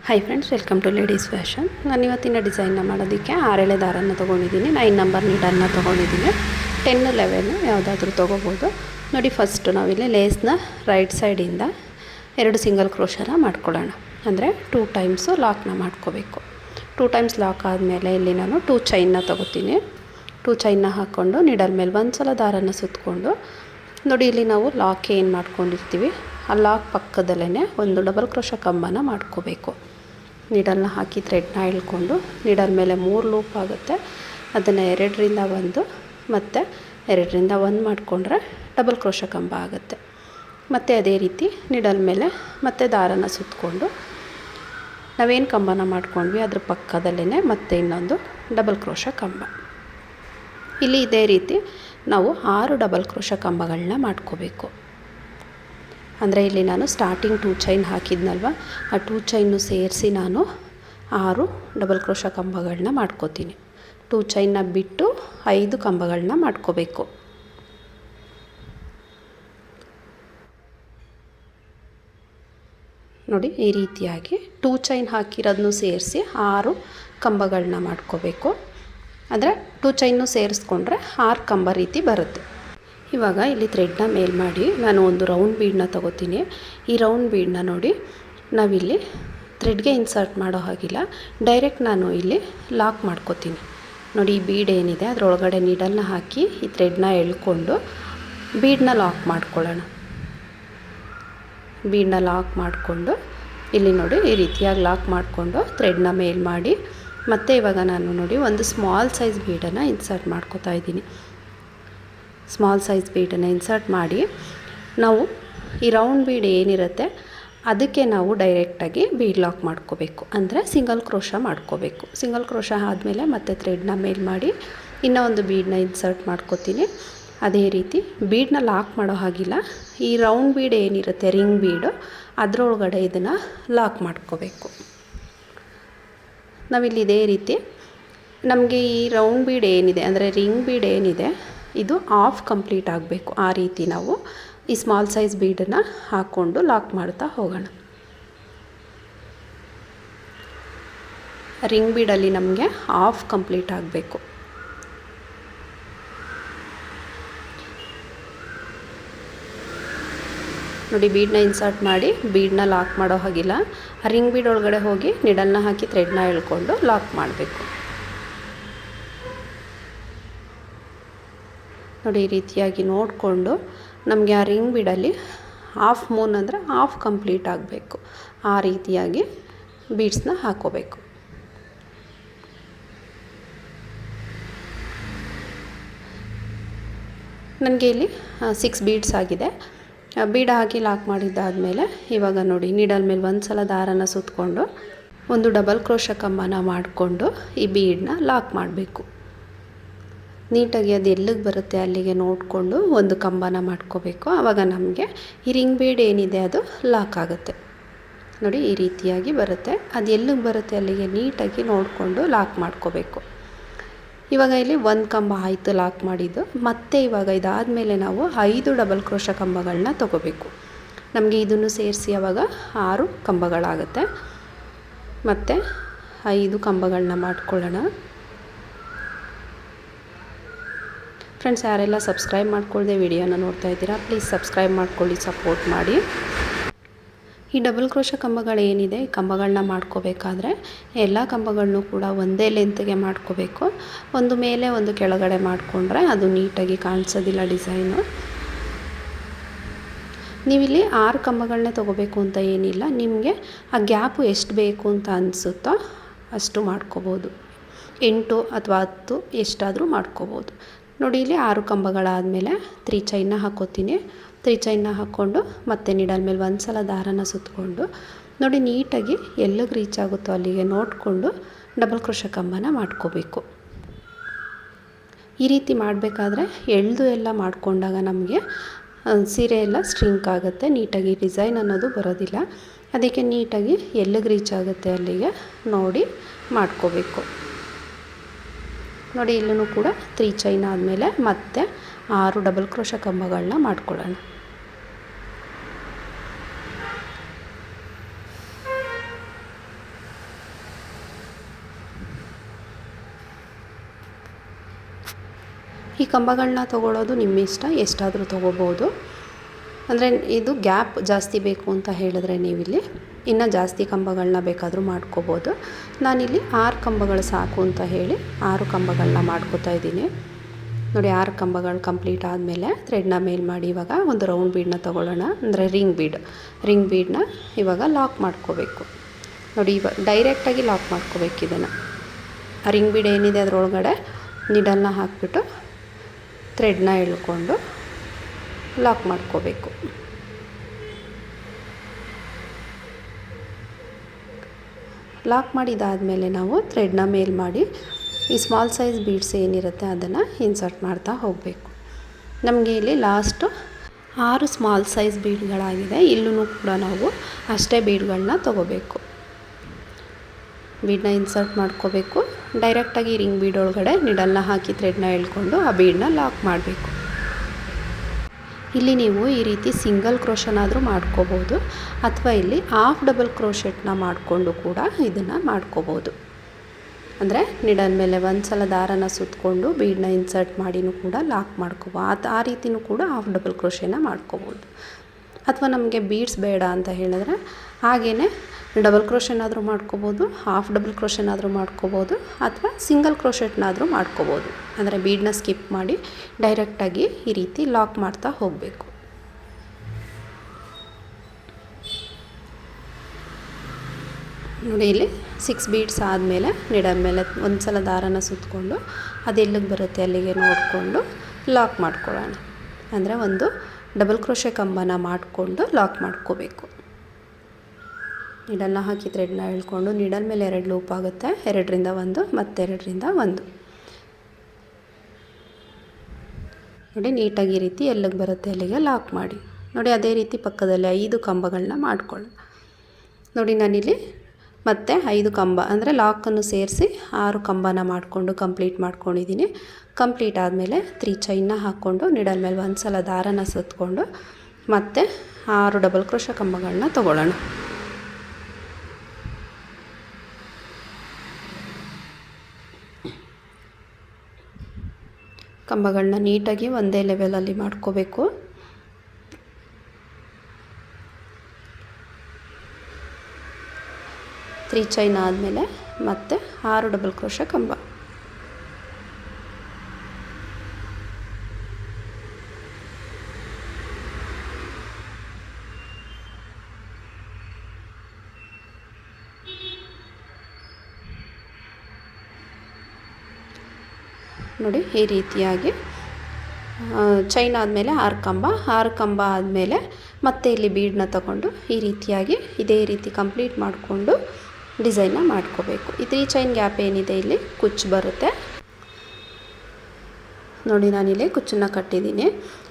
Hi friends, welcome to ladies fashion. ನಾನು ಇವತ್ತಿನ ಡಿಸೈನ್ನ ಮಾಡೋದಕ್ಕೆ 6 ಎಳೆ ದಾರನ ತೊಗೊಂಡಿದ್ದೀನಿ. 9 ನಂಬರ್ ನೀಡಲ್ನ ತೊಗೊಂಡಿದ್ದೀನಿ. 10, 11 ಯಾವುದಾದ್ರೂ ತೊಗೋಬೋದು. ನೋಡಿ, ಫಸ್ಟು ನಾವಿಲ್ಲಿ ಲೇಸ್ನ ರೈಟ್ ಸೈಡಿಂದ 2 ಸಿಂಗಲ್ ಕ್ರೋಶನ ಮಾಡ್ಕೊಳ್ಳೋಣ. ಅಂದರೆ 2 ಟೈಮ್ಸು ಲಾಕ್ನ ಮಾಡ್ಕೋಬೇಕು. 2 ಟೈಮ್ಸ್ ಲಾಕ್ ಆದಮೇಲೆ ಇಲ್ಲಿ ನಾನು 2 ಚೈನ್ನ ತೊಗೋತೀನಿ. 2 ಚೈನ್ನ ಹಾಕ್ಕೊಂಡು ನೀಡಲ್ ಮೇಲೆ ಒಂದು ಸಲ ದಾರನ ಸುತ್ತಕೊಂಡು, ನೋಡಿ ಇಲ್ಲಿ ನಾವು ಲಾಕ್ ಏನು ಮಾಡ್ಕೊಂಡಿರ್ತೀವಿ ಆ ಲಾಕ್ ಪಕ್ಕದಲ್ಲೇ ಒಂದು ಡಬಲ್ ಕ್ರೋಶ ಕಂಬನ ಮಾಡ್ಕೋಬೇಕು. ನೀಡಲ್ನ ಹಾಕಿ ಥ್ರೆಡ್ನ ಇಳ್ಕೊಂಡು ನೀಡಲ್ ಮೇಲೆ 3 ಲೂಪ್ ಆಗುತ್ತೆ. ಅದನ್ನು 2ರಿಂದ 1 ಮತ್ತು 2ರಿಂದ 1 ಮಾಡಿಕೊಂಡ್ರೆ ಡಬಲ್ ಕ್ರೋಶ ಕಂಬ ಆಗುತ್ತೆ. ಮತ್ತು ಅದೇ ರೀತಿ ನೀಡಲ್ ಮೇಲೆ ಮತ್ತೆ ದಾರನ ಸುತ್ತಕೊಂಡು ನಾವೇನು ಕಂಬನ ಮಾಡ್ಕೊಂಡ್ವಿ ಅದ್ರ ಪಕ್ಕದಲ್ಲೇ ಮತ್ತೆ ಇನ್ನೊಂದು ಡಬಲ್ ಕ್ರೋಶ ಕಂಬ. ಇಲ್ಲಿ ಇದೇ ರೀತಿ ನಾವು 6 ಡಬಲ್ ಕ್ರೋಶ ಕಂಬಗಳನ್ನ ಮಾಡ್ಕೋಬೇಕು. ಅಂದರೆ ಇಲ್ಲಿ ನಾನು ಸ್ಟಾರ್ಟಿಂಗ್ 2 ಚೈನ್ ಹಾಕಿದ್ನಲ್ವ, ಆ 2 ಚೈನು ಸೇರಿಸಿ ನಾನು 6 ಡಬಲ್ ಕ್ರೋಶ ಕಂಬಗಳನ್ನ ಮಾಡ್ಕೋತೀನಿ. 2 ಚೈನ್ನ ಬಿಟ್ಟು 5 ಕಂಬಗಳನ್ನ ಮಾಡ್ಕೋಬೇಕು. ನೋಡಿ, ಈ ರೀತಿಯಾಗಿ 2 ಚೈನ್ ಹಾಕಿರೋದನ್ನು ಸೇರಿಸಿ 6 ಕಂಬಗಳನ್ನ ಮಾಡ್ಕೋಬೇಕು. ಅಂದರೆ 2 ಚೈನು ಸೇರಿಸ್ಕೊಂಡ್ರೆ 6 ಕಂಬ ರೀತಿ ಬರುತ್ತೆ. ಇವಾಗ ಇಲ್ಲಿ ಥ್ರೆಡ್ನ ಮೇಲ್ ಮಾಡಿ ನಾನು ಒಂದು ರೌಂಡ್ ಬೀಡನ್ನ ತೊಗೋತೀನಿ. ಈ ರೌಂಡ್ ಬೀಡನ್ನ ನೋಡಿ ನಾವಿಲ್ಲಿ ಥ್ರೆಡ್ಗೆ ಇನ್ಸರ್ಟ್ ಮಾಡೋ ಹಾಗಿಲ್ಲ, ಡೈರೆಕ್ಟ್ ನಾನು ಇಲ್ಲಿ ಲಾಕ್ ಮಾಡ್ಕೋತೀನಿ. ನೋಡಿ, ಈ ಬೀಡ್ ಏನಿದೆ ಅದರೊಳಗಡೆ ನೀಡಲ್ನ ಹಾಕಿ ಈ ಥ್ರೆಡ್ನ ಎಳ್ಕೊಂಡು ಬೀಡನ್ನ ಲಾಕ್ ಮಾಡ್ಕೊಳ್ಳೋಣ. ಬೀಡನ್ನ ಲಾಕ್ ಮಾಡಿಕೊಂಡು ಇಲ್ಲಿ ನೋಡಿ ಈ ರೀತಿಯಾಗಿ ಲಾಕ್ ಮಾಡಿಕೊಂಡು ಥ್ರೆಡ್ನ ಮೇಲ್ ಮಾಡಿ ಮತ್ತು ಇವಾಗ ನಾನು ನೋಡಿ ಒಂದು ಸ್ಮಾಲ್ ಸೈಜ್ ಬೀಡನ್ನು ಇನ್ಸರ್ಟ್ ಮಾಡ್ಕೋತಾ ಇದ್ದೀನಿ. ಸ್ಮಾಲ್ ಸೈಜ್ ಬೀಡನ್ನು ಇನ್ಸರ್ಟ್ ಮಾಡಿ ನಾವು ಈ ರೌಂಡ್ ಬೀಡ್ ಏನಿರುತ್ತೆ ಅದಕ್ಕೆ ನಾವು ಡೈರೆಕ್ಟಾಗಿ ಬೀಡ್ ಲಾಕ್ ಮಾಡ್ಕೋಬೇಕು. ಅಂದರೆ ಸಿಂಗಲ್ ಕ್ರೋಶ ಮಾಡ್ಕೋಬೇಕು. ಸಿಂಗಲ್ ಕ್ರೋಶ ಆದಮೇಲೆ ಮತ್ತೆ ಥ್ರೆಡ್ನ ಮೇಲ್ ಮಾಡಿ ಇನ್ನೂ ಒಂದು ಬೀಡನ್ನ ಇನ್ಸರ್ಟ್ ಮಾಡ್ಕೋತೀನಿ. ಅದೇ ರೀತಿ ಬೀಡನ್ನ ಲಾಕ್ ಮಾಡೋ ಹಾಗಿಲ್ಲ, ಈ ರೌಂಡ್ ಬೀಡ್ ಏನಿರುತ್ತೆ ರಿಂಗ್ ಬೀಡು ಅದರೊಳಗಡೆ ಇದನ್ನು ಲಾಕ್ ಮಾಡ್ಕೋಬೇಕು. ನಾವಿಲ್ಲಿ ಇದೇ ರೀತಿ ನಮಗೆ ಈ ರೌಂಡ್ ಬೀಡ್ ಏನಿದೆ ಅಂದರೆ ರಿಂಗ್ ಬೀಡ್ ಏನಿದೆ ಇದು ಆಫ್ ಕಂಪ್ಲೀಟ್ ಆಗಬೇಕು. ಆ ರೀತಿ ನಾವು ಈ ಸ್ಮಾಲ್ ಸೈಜ್ ಬೀಡನ್ನು ಹಾಕ್ಕೊಂಡು ಲಾಕ್ ಮಾಡ್ತಾ ಹೋಗೋಣ. ರಿಂಗ್ ಬೀಡಲ್ಲಿ ನಮಗೆ ಆಫ್ ಕಂಪ್ಲೀಟ್ ಆಗಬೇಕು. ನೋಡಿ, ಬೀಡನ್ನ ಇನ್ಸರ್ಟ್ ಮಾಡಿ ಬೀಡನ್ನ ಲಾಕ್ ಮಾಡೋ ಹಾಗಿಲ್ಲ, ಆ ರಿಂಗ್ ಬೀಡ್ ಒಳಗಡೆ ಹೋಗಿ ನಿಡಲ್ನ ಹಾಕಿ ಥ್ರೆಡ್ನ ಎಳ್ಕೊಂಡು ಲಾಕ್ ಮಾಡಬೇಕು. ನೋಡಿ, ಈ ರೀತಿಯಾಗಿ ನೋಡಿಕೊಂಡು ನಮಗೆ ಆ ರಿಂಗ್ ಬೀಡಲ್ಲಿ ಹಾಫ್ ಮೂನ್ ಅಂದರೆ ಹಾಫ್ ಕಂಪ್ಲೀಟ್ ಆಗಬೇಕು. ಆ ರೀತಿಯಾಗಿ ಬೀಡ್ಸ್ನ ಹಾಕೋಬೇಕು. ನನಗೆ ಇಲ್ಲಿ 6 ಬೀಡ್ಸ್ ಆಗಿದೆ. ಬೀಡ್ ಹಾಕಿ ಲಾಕ್ ಮಾಡಿದ್ದಾದಮೇಲೆ ಇವಾಗ ನೋಡಿ ನೀಡಲ್ ಮೇಲೆ ಒಂದು ಸಲ ದಾರನ ಸುತ್ತಕೊಂಡು ಒಂದು ಡಬಲ್ ಕ್ರೋಶ ಕಂಬನ ಮಾಡಿಕೊಂಡು ಈ ಬೀಡನ್ನ ಲಾಕ್ ಮಾಡಬೇಕು. ನೀಟಾಗಿ ಅದು ಎಲ್ಲಿಗೆ ಬರುತ್ತೆ ಅಲ್ಲಿಗೆ ನೋಡಿಕೊಂಡು ಒಂದು ಕಂಬನ ಮಾಡ್ಕೋಬೇಕು. ಆವಾಗ ನಮಗೆ ಈ ರಿಂಗ್ ಬೀಡ್ ಏನಿದೆ ಅದು ಲಾಕ್ ಆಗುತ್ತೆ. ನೋಡಿ, ಈ ರೀತಿಯಾಗಿ ಬರುತ್ತೆ. ಅದು ಎಲ್ಲಿಗೆ ಬರುತ್ತೆ ಅಲ್ಲಿಗೆ ನೀಟಾಗಿ ನೋಡಿಕೊಂಡು ಲಾಕ್ ಮಾಡ್ಕೋಬೇಕು. ಇವಾಗ ಇಲ್ಲಿ ಒಂದು ಕಂಬ ಆಯಿತು ಲಾಕ್ ಮಾಡಿದ್ದು. ಮತ್ತು ಇವಾಗ ಇದಾದಮೇಲೆ ನಾವು 5 ಡಬಲ್ ಕ್ರೋಶ ಕಂಬಗಳನ್ನ ತೊಗೋಬೇಕು. ನಮಗೆ ಇದನ್ನು ಸೇರಿಸಿ ಆವಾಗ 6 ಕಂಬಗಳಾಗುತ್ತೆ. ಮತ್ತು 5 ಕಂಬಗಳನ್ನ ಮಾಡ್ಕೊಳ್ಳೋಣ. ಫ್ರೆಂಡ್ಸ್, ಯಾರೆಲ್ಲ ಸಬ್ಸ್ಕ್ರೈಬ್ ಮಾಡ್ಕೊಳ್ಳದೆ ವಿಡಿಯೋನ ನೋಡ್ತಾ ಇದ್ದೀರಾ ಪ್ಲೀಸ್ ಸಬ್ಸ್ಕ್ರೈಬ್ ಮಾಡ್ಕೊಳ್ಳಿ, ಸಪೋರ್ಟ್ ಮಾಡಿ. ಈ ಡಬಲ್ ಕ್ರೋಶ ಕಂಬಗಳೇನಿದೆ ಈ ಕಂಬಗಳನ್ನ ಮಾಡ್ಕೋಬೇಕಾದ್ರೆ ಎಲ್ಲ ಕಂಬಗಳನ್ನೂ ಕೂಡ ಒಂದೇ ಲೆಂತ್ಗೆ ಮಾಡ್ಕೋಬೇಕು. ಒಂದು ಮೇಲೆ ಒಂದು ಕೆಳಗಡೆ ಮಾಡಿಕೊಂಡ್ರೆ ಅದು ನೀಟಾಗಿ ಕಾಣಿಸೋದಿಲ್ಲ ಡಿಸೈನು. ನೀವಿಲ್ಲಿ 6 ಕಂಬಗಳನ್ನೇ ತೊಗೋಬೇಕು ಅಂತ ಏನಿಲ್ಲ, ನಿಮಗೆ ಆ ಗ್ಯಾಪು ಎಷ್ಟು ಬೇಕು ಅಂತ ಅನಿಸುತ್ತೋ ಅಷ್ಟು ಮಾಡ್ಕೋಬೋದು. 8 ಅಥವಾ 10 ಎಷ್ಟಾದರೂ ಮಾಡ್ಕೋಬೋದು. ನೋಡಿ, ಇಲ್ಲಿ 6 ಕಂಬಗಳಾದಮೇಲೆ 3 ಚೈನ್ನ ಹಾಕೋತೀನಿ. 3 ಚೈನ್ನ ಹಾಕ್ಕೊಂಡು ಮತ್ತೆ ನೀಡಲ್ ಮೇಲೆ ಒಂದು ಸಲ ದಾರನ ಸುತ್ತಕೊಂಡು ನೋಡಿ ನೀಟಾಗಿ ಎಲ್ಲಿಗೆ ರೀಚ್ ಆಗುತ್ತೋ ಅಲ್ಲಿಗೆ ನೋಡಿಕೊಂಡು ಡಬಲ್ ಕ್ರೋಶ ಕಂಬನ ಮಾಡ್ಕೋಬೇಕು. ಈ ರೀತಿ ಮಾಡಬೇಕಾದ್ರೆ ಎಳೆದು ಎಲ್ಲ ಮಾಡಿಕೊಂಡಾಗ ನಮಗೆ ಸೀರೆ ಎಲ್ಲ ಸ್ಟ್ರಿಂಕ್ ಆಗುತ್ತೆ, ನೀಟಾಗಿ ಡಿಸೈನ್ ಅನ್ನೋದು ಬರೋದಿಲ್ಲ. ಅದಕ್ಕೆ ನೀಟಾಗಿ ಎಲ್ಲಿಗೆ ರೀಚ್ ಆಗುತ್ತೆ ಅಲ್ಲಿಗೆ ನೋಡಿ ಮಾಡ್ಕೋಬೇಕು. ನೋಡಿ, ಇಲ್ಲೂ ಕೂಡ 3 ಚೈನ್ ಆದಮೇಲೆ ಮತ್ತೆ 6 ಡಬಲ್ ಕ್ರೋಶ ಕಂಬಗಳನ್ನ ಮಾಡ್ಕೊಳ್ಳೋಣ. ಈ ಕಂಬಗಳನ್ನ ತೊಗೊಳ್ಳೋದು ನಿಮ್ಮ ಇಷ್ಟ, ಎಷ್ಟಾದರೂ ತೊಗೋಬೋದು. ಅಂದರೆ ಇದು ಗ್ಯಾಪ್ ಜಾಸ್ತಿ ಬೇಕು ಅಂತ ಹೇಳಿದ್ರೆ ನೀವಿಲ್ಲಿ ಇನ್ನೂ ಜಾಸ್ತಿ ಕಂಬಗಳನ್ನ ಬೇಕಾದರೂ ಮಾಡ್ಕೋಬೋದು. ನಾನಿಲ್ಲಿ 6 ಕಂಬಗಳು ಸಾಕು ಅಂತ ಹೇಳಿ 6 ಕಂಬಗಳನ್ನ ಮಾಡ್ಕೋತಾ ಇದ್ದೀನಿ. ನೋಡಿ 6 ಕಂಬಗಳು ಕಂಪ್ಲೀಟ್ ಆದಮೇಲೆ ಥ್ರೆಡ್ನ ಮೇಲ್ ಮಾಡಿ ಇವಾಗ ಒಂದು ರೌಂಡ್ ಬೀಡನ್ನ ತೊಗೊಳ್ಳೋಣ, ಅಂದರೆ ರಿಂಗ್ ಬೀಡನ್ನ ಇವಾಗ ಲಾಕ್ ಮಾಡ್ಕೋಬೇಕು. ನೋಡಿ ಇವಾಗ ಡೈರೆಕ್ಟಾಗಿ ಲಾಕ್ ಮಾಡ್ಕೋಬೇಕು ಇದನ್ನು. ಆ ರಿಂಗ್ ಬೀಡ್ ಏನಿದೆ ಅದರೊಳಗಡೆ ನೀಡಲ್ನ ಹಾಕಿಬಿಟ್ಟು ಥ್ರೆಡ್ನ ಎಳ್ಕೊಂಡು ಲಾಕ್ ಮಾಡ್ಕೋಬೇಕು. ಲಾಕ್ ಮಾಡಿದಾದಮೇಲೆ ನಾವು ಥ್ರೆಡ್ನ ಮೇಲ್ ಮಾಡಿ ಈ ಸ್ಮಾಲ್ ಸೈಜ್ ಬೀಡ್ಸ್ ಏನಿರುತ್ತೆ ಅದನ್ನು ಇನ್ಸರ್ಟ್ ಮಾಡ್ತಾ ಹೋಗಬೇಕು. ನಮಗೆ ಇಲ್ಲಿ ಲಾಸ್ಟು 6 ಸ್ಮಾಲ್ ಸೈಜ್ ಬೀಡ್ಗಳಾಗಿದೆ. ಇಲ್ಲೂ ಕೂಡ ನಾವು ಅಷ್ಟೇ ಬೀಡ್ಗಳನ್ನ ತೊಗೋಬೇಕು. ಬೀಡನ್ನ ಇನ್ಸರ್ಟ್ ಮಾಡ್ಕೋಬೇಕು. ಡೈರೆಕ್ಟಾಗಿ ರಿಂಗ್ ಬೀಡ್ ಒಳಗಡೆ ನಿಡಲ್ನ ಹಾಕಿ ಥ್ರೆಡ್ನ ಎಳ್ಕೊಂಡು ಆ ಬೀಡನ್ನ ಲಾಕ್ ಮಾಡಬೇಕು. ಇಲ್ಲಿ ನೀವು ಈ ರೀತಿ ಸಿಂಗಲ್ ಕ್ರೋಶನಾದರೂ ಮಾಡ್ಕೋಬೋದು, ಅಥವಾ ಇಲ್ಲಿ ಹಾಫ್ ಡಬಲ್ ಕ್ರೋಶೆಟ್ನ ಮಾಡಿಕೊಂಡು ಕೂಡ ಇದನ್ನು ಮಾಡ್ಕೋಬೋದು. ಅಂದರೆ ನಿಡಲ್ ಮೇಲೆ ಒಂದು ಸಲ ದಾರನ ಸುತ್ತಕೊಂಡು ಬೀಡನ್ನ ಇನ್ಸರ್ಟ್ ಮಾಡಿನೂ ಕೂಡ ಲಾಕ್ ಮಾಡ್ಕೋಬೋದು. ಆ ರೀತಿಯೂ ಕೂಡ ಹಾಫ್ ಡಬಲ್ ಕ್ರೋಶೆನ ಮಾಡ್ಕೋಬೋದು. ಅಥವಾ ನಮಗೆ ಬೀಡ್ಸ್ ಬೇಡ ಅಂತ ಹೇಳಿದ್ರೆ ಹಾಗೇ ಡಬಲ್ ಕ್ರೋಶೆನಾದರೂ ಮಾಡ್ಕೋಬೋದು, ಹಾಫ್ ಡಬಲ್ ಕ್ರೋಶೆನಾದರೂ ಮಾಡ್ಕೋಬೋದು, ಅಥವಾ ಸಿಂಗಲ್ ಕ್ರೋಶೆಟ್ನಾದರೂ ಮಾಡ್ಕೋಬೋದು. ಅಂದರೆ ಬೀಡನ್ನ ಸ್ಕಿಪ್ ಮಾಡಿ ಡೈರೆಕ್ಟಾಗಿ ಈ ರೀತಿ ಲಾಕ್ ಮಾಡ್ತಾ ಹೋಗಬೇಕು. ನೋಡಿ ಇಲ್ಲಿ 6 ಬೀಡ್ಸ್ ಆದಮೇಲೆ ನಿಡಲ್ ಮೇಲೆ ಒಂದು ಸಲ ದಾರನ ಸುತ್ತಕೊಂಡು ಅದೆಲ್ಲಿಗೆ ಬರುತ್ತೆ ಅಲ್ಲಿಗೆ ನೋಡಿಕೊಂಡು ಲಾಕ್ ಮಾಡ್ಕೊಳ್ಳೋಣ. ಅಂದರೆ ಒಂದು ಡಬಲ್ ಕ್ರೋಶೆ ಕಂಬನ ಮಾಡಿಕೊಂಡು ಲಾಕ್ ಮಾಡ್ಕೋಬೇಕು. ನೀಡಲ್ನ ಹಾಕಿ ಥ್ರೆಡ್ನ ಎಳ್ಕೊಂಡು ನೀಡಲ್ ಮೇಲೆ 2 ಲೂಪ್ ಆಗುತ್ತೆ, 2ರಿಂದ 1 ಮತ್ತು 2ರಿಂದ 1. ನೋಡಿ ನೀಟಾಗಿ ಈ ರೀತಿ ಎಲ್ಲಿಗೆ ಬರುತ್ತೆ ಅಲ್ಲಿಗೆ ಲಾಕ್ ಮಾಡಿ. ನೋಡಿ ಅದೇ ರೀತಿ ಪಕ್ಕದಲ್ಲಿ 5 ಕಂಬಗಳನ್ನ ಮಾಡ್ಕೊಳ್ಳಿ. ನೋಡಿ ನಾನಿಲ್ಲಿ ಮತ್ತೆ 5 ಕಂಬ ಅಂದರೆ ಲಾಕನ್ನು ಸೇರಿಸಿ 6 ಕಂಬನ ಮಾಡಿಕೊಂಡು ಕಂಪ್ಲೀಟ್ ಮಾಡ್ಕೊಂಡಿದ್ದೀನಿ. ಕಂಪ್ಲೀಟ್ ಆದಮೇಲೆ 3 ಚೈನ್ನ ಹಾಕ್ಕೊಂಡು ನೀಡಲ್ ಮೇಲೆ ಒಂದು ಸಲ ದಾರನ ಸುತ್ತಕೊಂಡು ಮತ್ತೆ 6 ಡಬಲ್ ಕ್ರೋಶ ಕಂಬಗಳನ್ನ ತೊಗೊಳ್ಳೋಣ. ಕಂಬಗಳನ್ನ ನೀಟಾಗಿ ಒಂದೇ ಲೆವೆಲಲ್ಲಿ ಮಾಡ್ಕೋಬೇಕು. ತ್ರೀ ಚೈನ್ ಆದಮೇಲೆ ಮತ್ತೆ 6 ಡಬಲ್ ಕ್ರೋಶ ಕಂಬ. ನೋಡಿ ಈ ರೀತಿಯಾಗಿ ಚೈನ್ ಆದಮೇಲೆ 6 ಕಂಬ ಆದಮೇಲೆ ಮತ್ತೆ ಇಲ್ಲಿ ಬೀಡನ್ನ ತಗೊಂಡು ಈ ರೀತಿಯಾಗಿ ಇದೇ ರೀತಿ ಕಂಪ್ಲೀಟ್ ಮಾಡಿಕೊಂಡು ಡಿಸೈನ್ನ ಮಾಡ್ಕೋಬೇಕು. ಈ 3 ಚೈನ್ ಗ್ಯಾಪ್ ಏನಿದೆ ಇಲ್ಲಿ ಕುಚ್ಚು ಬರುತ್ತೆ. ನೋಡಿ ನಾನಿಲ್ಲಿ ಕುಚ್ಚನ್ನು ಕಟ್ಟಿದ್ದೀನಿ.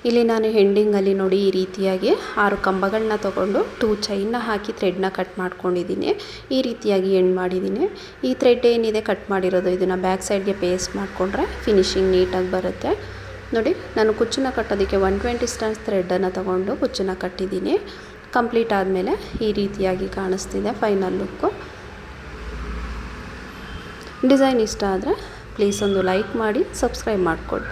ಇಲ್ಲಿ ನಾನು ಹೆಂಡಿಂಗಲ್ಲಿ ನೋಡಿ ಈ ರೀತಿಯಾಗಿ 6 ಕಂಬಗಳನ್ನ ತೊಗೊಂಡು 2 ಚೈನ್ನ ಹಾಕಿ ಥ್ರೆಡ್ನ ಕಟ್ ಮಾಡ್ಕೊಂಡಿದ್ದೀನಿ. ಈ ರೀತಿಯಾಗಿ ಎಂಡ್ ಮಾಡಿದ್ದೀನಿ. ಈ ಥ್ರೆಡ್ ಏನಿದೆ ಕಟ್ ಮಾಡಿರೋದು ಇದನ್ನು ಬ್ಯಾಕ್ ಸೈಡ್ಗೆ ಪೇಸ್ಟ್ ಮಾಡಿಕೊಂಡ್ರೆ ಫಿನಿಶಿಂಗ್ ನೀಟಾಗಿ ಬರುತ್ತೆ. ನೋಡಿ ನಾನು ಕುಚ್ಚನ್ನು ಕಟ್ಟೋದಕ್ಕೆ 120 ಸ್ಟ್ಯಾಂಡ್ಸ್ ಥ್ರೆಡನ್ನು ತೊಗೊಂಡು ಕುಚ್ಚನ್ನು ಕಟ್ಟಿದ್ದೀನಿ. ಕಂಪ್ಲೀಟ್ ಆದಮೇಲೆ ಈ ರೀತಿಯಾಗಿ ಕಾಣಿಸ್ತಿದೆ ಫೈನಲ್ ಲುಕ್ಕು. ಡಿಸೈನ್ ಇಷ್ಟ ಆದರೆ ಪ್ಲೀಸ್ ಒಂದು ಲೈಕ್ ಮಾಡಿ, ಸಬ್ಸ್ಕ್ರೈಬ್ ಮಾಡಿಕೊಡಿ.